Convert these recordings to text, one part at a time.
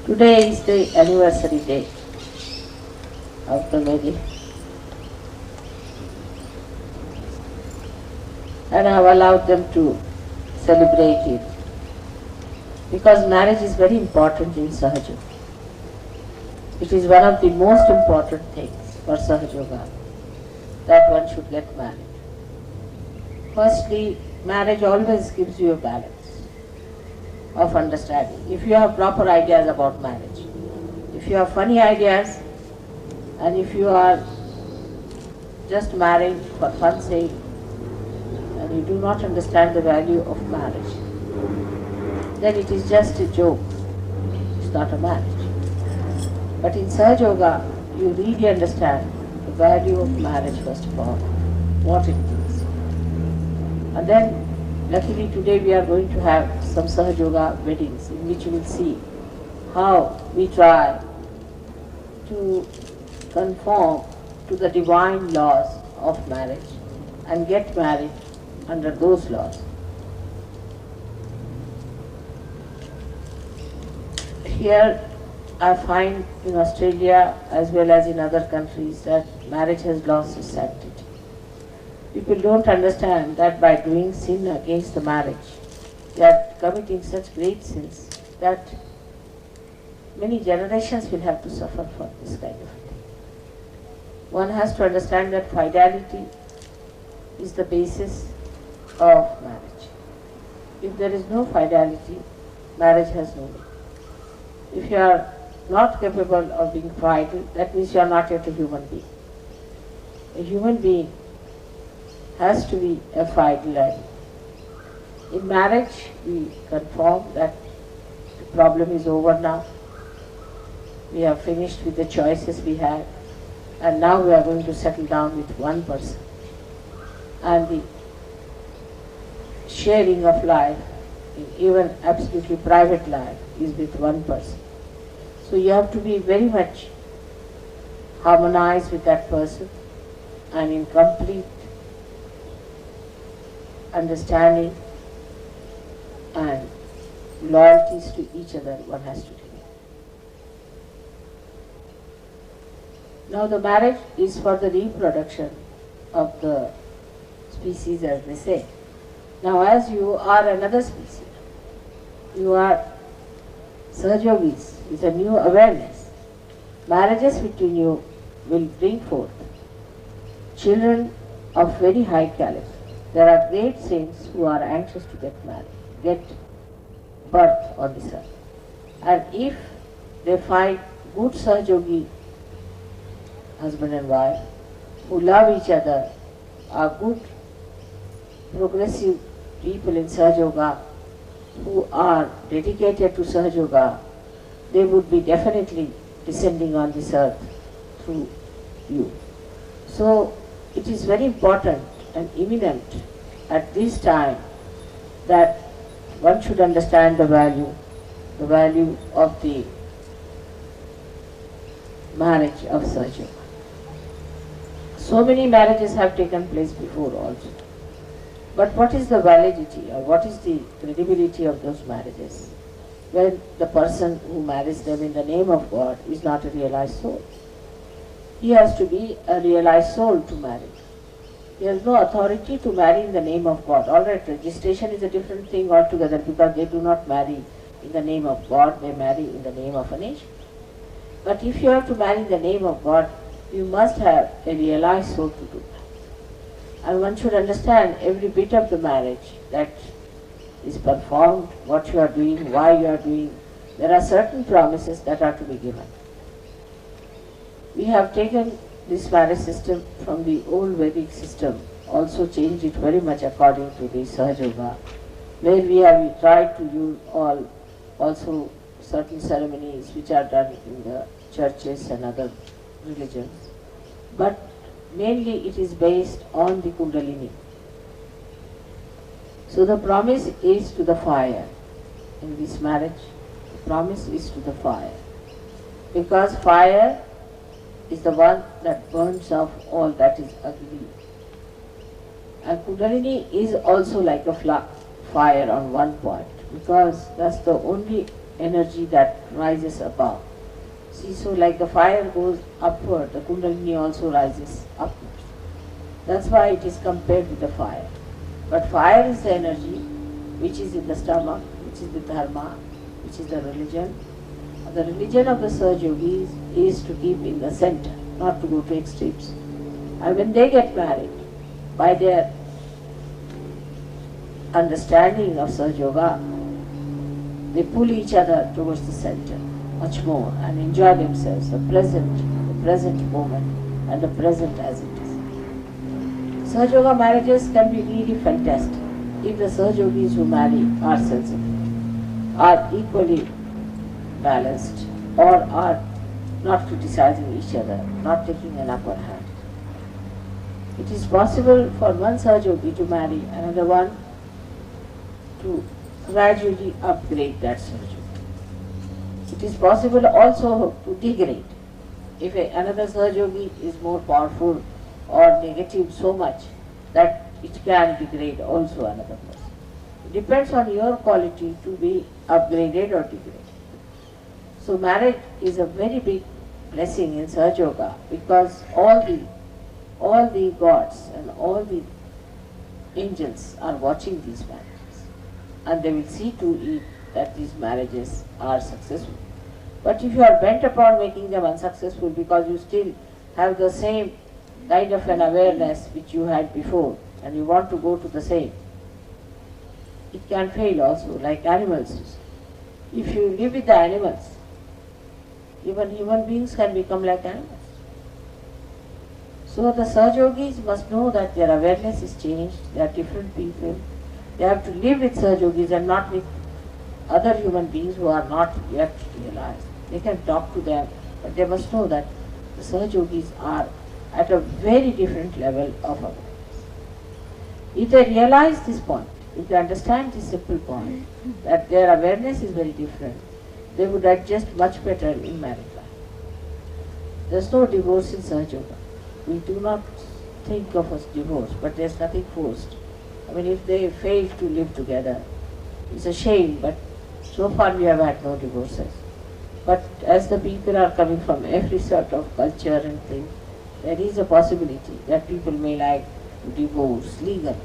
Today is the anniversary day of the wedding, and I have allowed them to celebrate it because marriage is very important in Sahaja. It is one of the most important things for Sahaja Yoga that one should get married. Firstly, marriage always gives you a balance of understanding. If you have proper ideas about marriage, if you have funny ideas, and if you are just marrying for fun's sake, and you do not understand the value of marriage, then it is just a joke. It's not a marriage. But in Sahaja Yoga, you really understand the value of marriage first of all, what it means. And then, luckily today we are going to have some Sahaja Yoga weddings in which you will see how we try to conform to the divine laws of marriage and get married under those laws. Here I find in Australia as well as in other countries that marriage has lost its sanctity. People don't understand that by doing sin against the marriage, they are committing such great sins that many generations will have to suffer for this kind of thing. One has to understand that fidelity is the basis of marriage. If there is no fidelity, marriage has no meaning. If you are not capable of being fidel, that means you are not yet a human being. A human being has to be a fidel animal. In marriage, we conform that the problem is over now. We have finished with the choices we had, and now we are going to settle down with one person. And the sharing of life, even absolutely private life, is with one person. So you have to be very much harmonized with that person and in complete understanding and loyalties to each other one has to take. Now the marriage is for the reproduction of the species, as they say. Now as you are another species, you are Sahaja Yogis with a new awareness. Marriages between you will bring forth children of very high caliber. There are great saints who are anxious to get married, get birth on this earth. And if they find good Sahaja Yogi husband and wife who love each other, are good progressive people in Sahaja Yoga who are dedicated to Sahaja Yoga, they would be definitely descending on this earth through you. So it is very important and imminent at this time that one should understand the value of the marriage of Sahaja Yoga. So many marriages have taken place before also. But what is the validity or what is the credibility of those marriages when the person who marries them in the name of God is not a realized soul? He has to be a realized soul to marry. He has no authority to marry in the name of God. Alright, registration is a different thing altogether because they do not marry in the name of God, they marry in the name of a nation. But if you have to marry in the name of God, you must have a realized soul to do that. And one should understand every bit of the marriage that is performed, what you are doing, why you are doing. There are certain promises that are to be given. We have taken this marriage system from the old Vedic system, also changed it very much according to the Sahaja Yoga, where we tried to use also certain ceremonies which are done in the churches and other religions. But mainly it is based on the Kundalini. So the promise is to the fire. In this marriage, the promise is to the fire. Because fire is the one that burns off all that is ugly. And Kundalini is also like a fire on one point, because that's the only energy that rises above. See, so like the fire goes upward, the Kundalini also rises upwards. That's why it is compared with the fire. But fire is the energy which is in the stomach, which is the dharma, which is the religion. The religion of the Sahaja Yogis is to keep in the center, not to go to extremes. And when they get married, by their understanding of Sahaja Yoga, they pull each other towards the center much more and enjoy themselves, the present moment and the present as it is. Sahaja Yoga marriages can be really fantastic if the Sahaja Yogis who marry are sensible, are equally balanced, or are not criticizing each other, not taking an upper hand. It is possible for one Sahaja Yogi to marry another one to gradually upgrade that Sahaja Yogi. It is possible also to degrade. If another Sahaja Yogi is more powerful or negative so much that it can degrade also another person. It depends on your quality to be upgraded or degraded. So marriage is a very big blessing in Sahaja Yoga because all the gods and all the angels are watching these marriages and they will see to it that these marriages are successful. But if you are bent upon making them unsuccessful because you still have the same kind of an awareness which you had before and you want to go to the same, it can fail also, like animals. If you live with the animals, even human beings can become like animals. So the Sahaja Yogis must know that their awareness is changed, they are different people. They have to live with Sahaja Yogis and not with other human beings who are not yet realized. They can talk to them, but they must know that the Sahaja Yogis are at a very different level of awareness. If they realize this point, if they understand this simple point, that their awareness is very different, they would adjust much better in married life. There is no divorce in Sahaja Yoga. We do not think of as divorce, but there is nothing forced. I mean, if they fail to live together, it's a shame, but so far we have had no divorces. But as the people are coming from every sort of culture and thing, there is a possibility that people may like to divorce legally.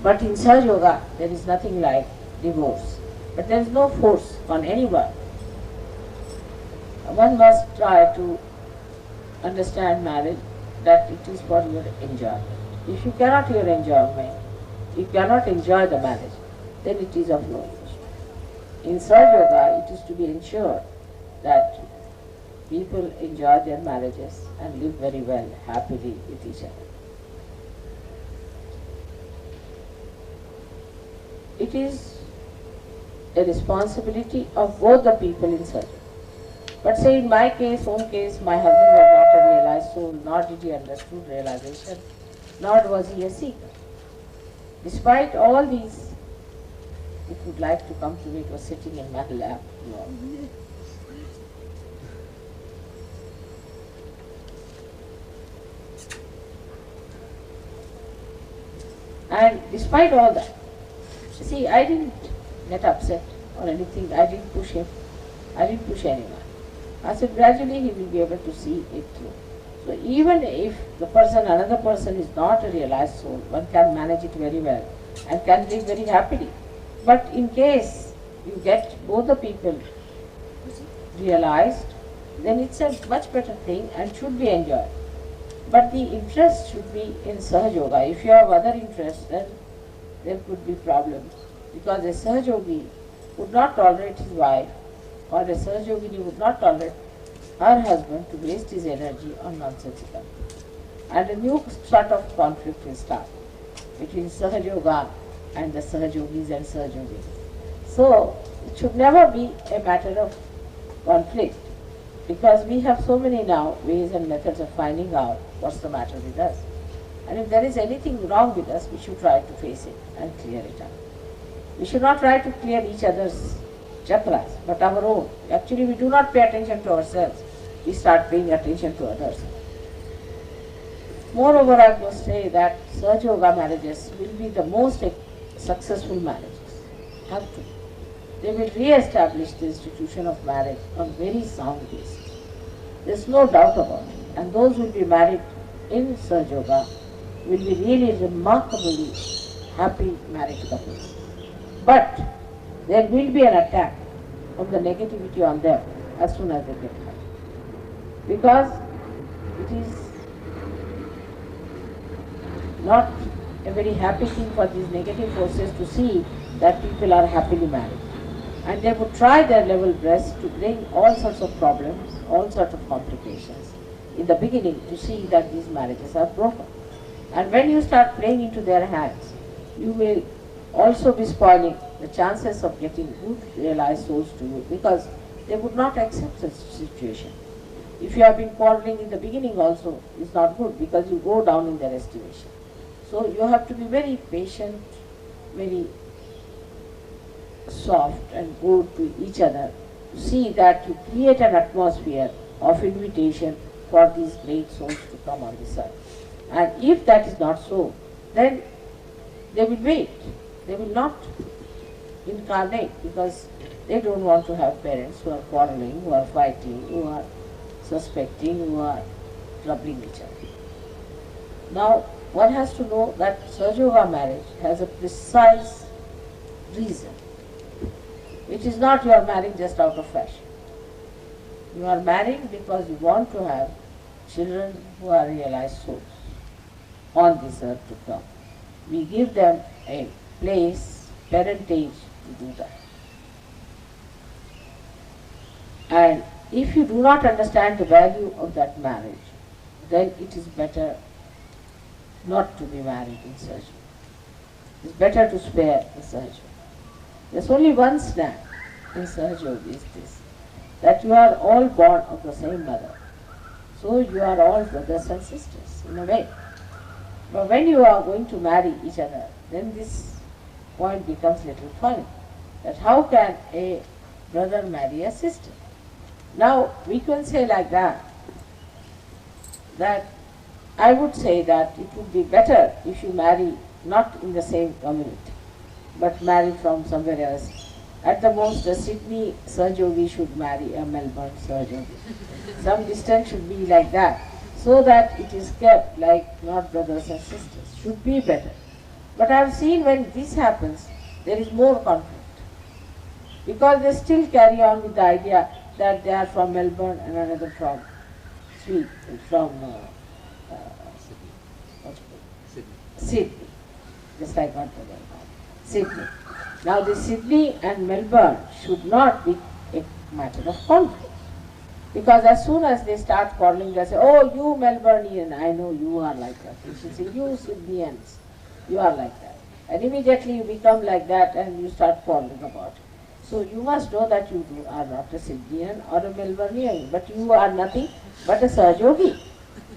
But in Sahaja Yoga, there is nothing like divorce. But there is no force on anyone. One must try to understand marriage that it is for your enjoyment. If you cannot your enjoyment, you cannot enjoy the marriage, then it is of no use. In Sahaja Yoga, it is to be ensured that people enjoy their marriages and live very well, happily with each other. It is a responsibility of both the people in Sahaja. But say in my case, own case, my husband was not a realized soul, nor did he understood realization, nor was he a seeker. Despite all these, if you'd like to come to me, it was sitting in my lap. And despite all that, see, I didn't get upset or anything, I didn't push him, I didn't push anyone. I said gradually he will be able to see it through. So even if the person, another person is not a realized soul, one can manage it very well and can live very happily. But in case you get both the people realized, then it's a much better thing and should be enjoyed. But the interest should be in Sahaja Yoga. If you have other interests, then there could be problems. Because a Sahaja Yogi would not tolerate his wife, or a Sahaja Yogini would not tolerate her husband to waste his energy on nonsensical. And a new sort of conflict will start between Sahaja Yoga and the Sahaja Yogis and Sahaja Yogis. So it should never be a matter of conflict, because we have so many now ways and methods of finding out what's the matter with us. And if there is anything wrong with us, we should try to face it and clear it up. We should not try to clear each other's chakras, but our own. Actually, we do not pay attention to ourselves. We start paying attention to others. Moreover, I must say that Sahaja Yoga marriages will be the most successful marriages. Have to. they will re-establish the institution of marriage on very sound basis. There's no doubt about it. And those who will be married in Sahaja Yoga will be really remarkably happy married couples. But there will be an attack of the negativity on them as soon as they get married. Because it is not a very happy thing for these negative forces to see that people are happily married. And they would try their level best to bring all sorts of problems, all sorts of complications in the beginning to see that these marriages are broken. And when you start playing into their hands, you will also be spoiling the chances of getting good realized souls to you, because they would not accept such situation. If you have been quarreling in the beginning also, it's not good, because you go down in their estimation. So you have to be very patient, very soft and good to each other, to see that you create an atmosphere of invitation for these great souls to come on this earth. And if that is not so, then they will wait. They will not incarnate, because they don't want to have parents who are quarreling, who are fighting, who are suspecting, who are troubling each other. Now, one has to know that Sahaja Yoga marriage has a precise reason. It is not you are marrying just out of fashion. You are marrying because you want to have children who are realized souls on this earth to come. We give them a place, parentage to do that. And if you do not understand the value of that marriage, then it is better not to be married in Sahaja Yoga. It is better to spare the Sahaja Yoga. There's only one snag in Sahaja Yoga is this, that you are all born of the same mother. So you are all brothers and sisters in a way. But when you are going to marry each other, then this point becomes little funny. That how can a brother marry a sister? Now we can say like that I would say that it would be better if you marry not in the same community, but marry from somewhere else. At the most, a Sydney Sahaja Yogi should marry a Melbourne Sahaja Yogi. Some distance should be like that, so that it is kept like not brothers and sisters. Should be better. But I have seen when this happens, there is more conflict. Because they still carry on with the idea that they are from Melbourne and another from Sydney. Just like what they call Sydney. Now the Sydney and Melbourne should not be a matter of conflict. Because as soon as they start quarreling, they say, oh, you Melbourneian, I know you are like that. You should say, you Sydneyans, you are like that. And immediately you become like that and you start quarreling about it. So you must know that you are not a Sydneyan or a Melbourneian, but you are nothing but a Sahaja Yogi.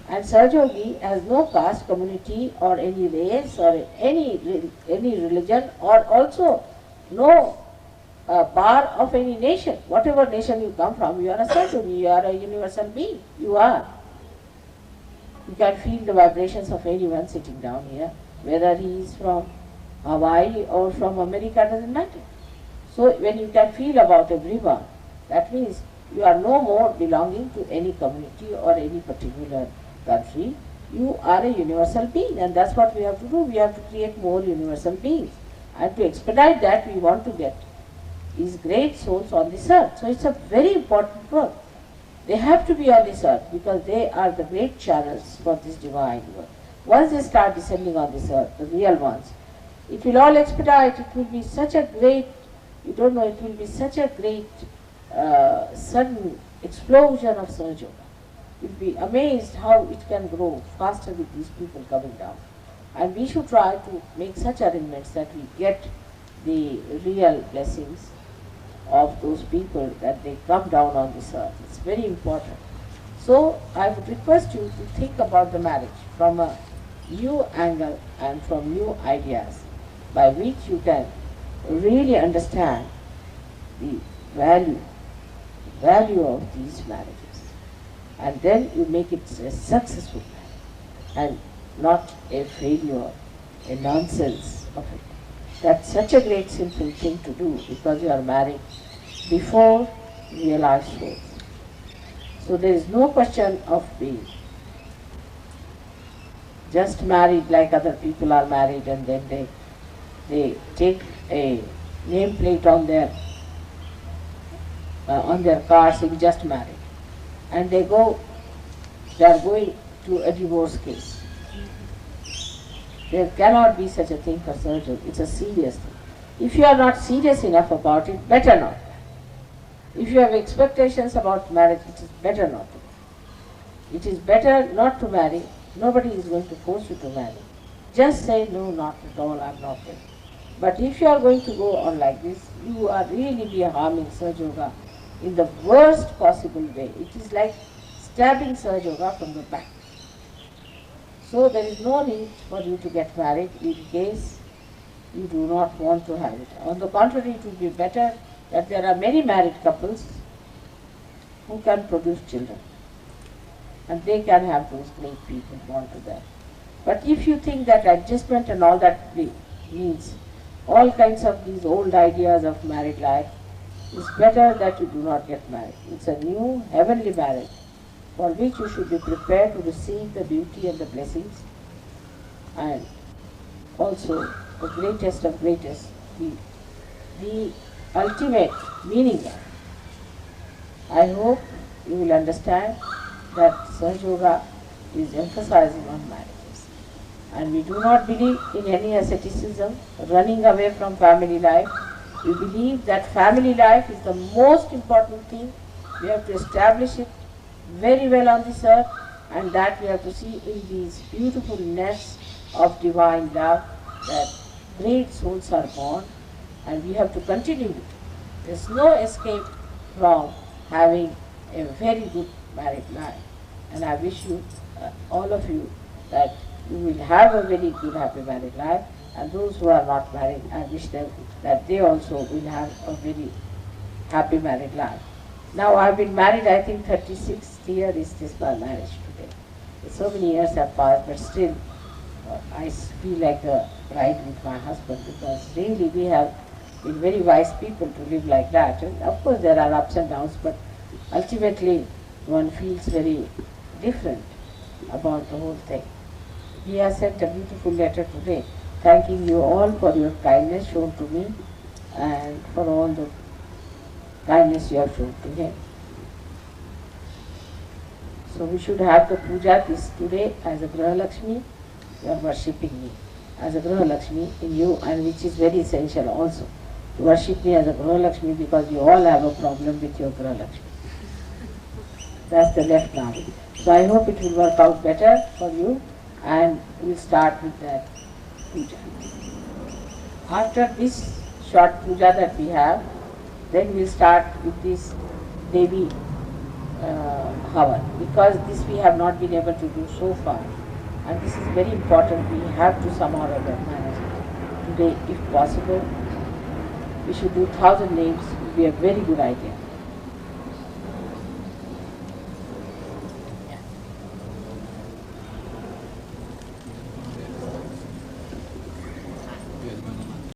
And Sahaja Yogi has no caste, community or any race or any religion, or also no bar of any nation. Whatever nation you come from, you are a Sahaja Yogi, you are a universal being. You are. You can feel the vibrations of anyone sitting down here, whether he is from Hawaii or from America, doesn't matter. So when you can feel about everyone, that means you are no more belonging to any community or any particular country. You are a universal being, and that's what we have to do. We have to create more universal beings. And to expedite that, we want to get these great souls on this earth. So it's a very important work. They have to be on this earth because they are the great channels for this divine work. Once they start descending on this earth, the real ones, it will all expedite. It will be such a great, you don't know, it will be such a great sudden explosion of Sahaja Yoga. You'll be amazed how it can grow faster with these people coming down. And we should try to make such arrangements that we get the real blessings of those people, that they come down on this earth. It's very important. So I would request you to think about the marriage from a new angle and from new ideas, by which you can really understand the value of these marriages. And then you make it a successful marriage and not a failure, a nonsense of it. That's such a great simple thing to do because you are married before real life shows. So there is no question of being just married like other people are married and then they take a nameplate on their car saying just married, and they are going to a divorce case. There cannot be such a thing for surgery. It's a serious thing. If you are not serious enough about it, better not. If you have expectations about marriage, it is better not to. It is better not to marry. Nobody is going to force you to marry. Just say, no, not at all, I'm not ready. But if you are going to go on like this, you are really be harming Sahaja Yoga in the worst possible way. It is like stabbing Sahaja Yoga from the back. So there is no need for you to get married in case you do not want to have it. On the contrary, it would be better that there are many married couples who can produce children. And they can have those great people born to them. But if you think that adjustment and all that means all kinds of these old ideas of married life, it's better that you do not get married. It's a new heavenly marriage for which you should be prepared to receive the beauty and the blessings and also the greatest of greatest, the ultimate meaning of it. I hope you will understand that Sahaja Yoga is emphasizing on marriages. And we do not believe in any asceticism, running away from family life. We believe that family life is the most important thing. We have to establish it very well on this earth, and that we have to see in these beautiful nests of divine love that great souls are born, and we have to continue it. There is no escape from having a very good married life. And I wish you, all of you, that you will have a very good happy married life, and those who are not married, I wish them that they also will have a very happy married life. Now I have been married, I think 36th year is this my marriage today. So many years have passed, but still I feel like a bride with my husband, because really we have been very wise people to live like that. And of course there are ups and downs, but ultimately one feels very different about the whole thing. He has sent a beautiful letter today, thanking you all for your kindness shown to me and for all the kindness you have shown to him. So we should have the puja this today as a Graha Lakshmi. You are worshipping me as a Graha Lakshmi in you, and which is very essential also. To worship me as a Graha Lakshmi, because you all have a problem with your Graha Lakshmi. That's the left Navi. So I hope it will work out better for you, and we'll start with that puja. After this short puja that we have, then we'll start with this Devi Havan, because this we have not been able to do so far, and this is very important. We have to somehow or other manage it. Today, if possible, we should do 1,000 names. It will be a very good idea.